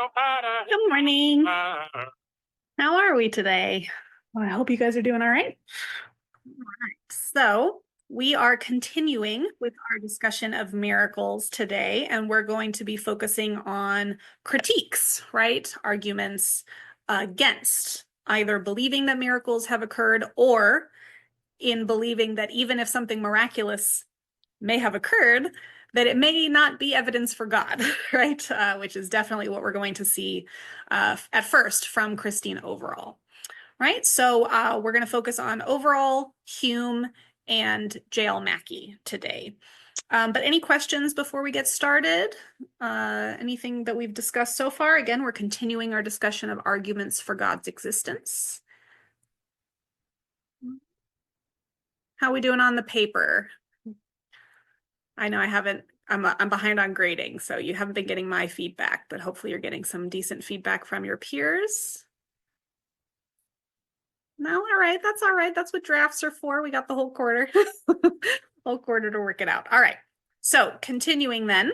Good morning. How are we today? Well, I hope you guys are doing all right. All right. So, we are continuing with our discussion of miracles today, and we're going to be focusing on critiques, right? Arguments against either believing that miracles have occurred or in believing that even if something miraculous may have occurred, that it may not be evidence for God, right? Which is definitely what we're going to see at first from Christine overall, right? So we're going to focus on overall, Hume, and J.L. Mackie today. But any questions before we get started? Anything that we've discussed so far? Again, we're continuing our discussion of arguments for God's existence. How are we doing on the paper? I know I haven't, I'm behind on grading, so you haven't been getting my feedback, but hopefully you're getting some decent feedback from your peers. No, all right, that's all right. That's what drafts are for. We got the whole quarter, whole quarter to work it out. All right, so continuing then.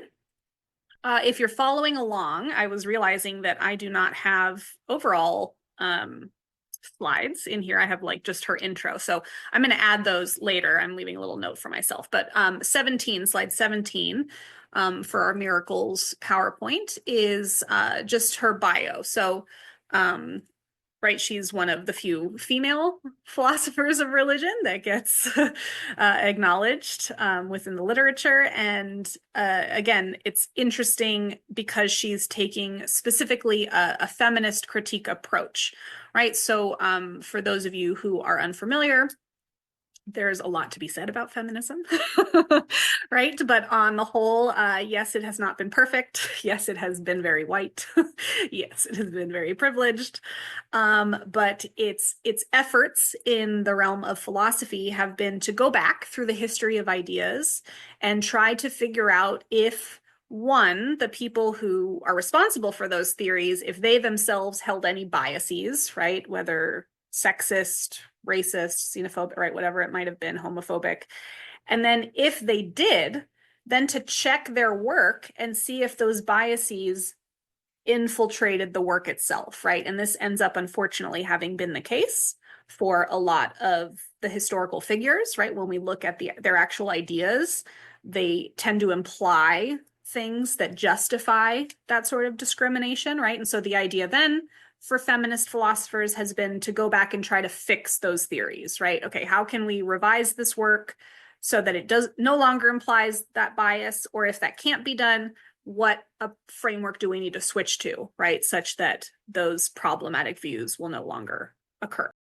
If you're following along, I was realizing that I do not have overall slides in here. I have like just her intro. So I'm going to add those later. I'm leaving a little note for myself. But 17, slide 17 for our miracles PowerPoint is just her bio. So right, she's one of the few female philosophers of religion that gets acknowledged within the literature. And again, it's interesting because she's taking specifically a feminist critique approach, right? So for those of you who are unfamiliar, there's a lot to be said about feminism, right? But on the whole, yes, it has not been perfect. Yes, it has been very white. Yes, it has been very privileged. But its efforts in the realm of philosophy have been to go back through the history of ideas and try to figure out if one, the people who are responsible for those theories, if they themselves held any biases, right? Whether sexist, racist, xenophobic, right, whatever it might have been, homophobic. And then if they did, then to check their work and see if those biases infiltrated the work itself, right? And this ends up unfortunately having been the case for a lot of the historical figures, right? When we look at their actual ideas, they tend to imply things that justify that sort of discrimination, right? And so the idea then for feminist philosophers has been to go back and try to fix those theories, right? Okay, how can we revise this work so that it does no longer implies that bias, or if that can't be done, what a framework do we need to switch to, right? Such that those problematic views will no longer occur.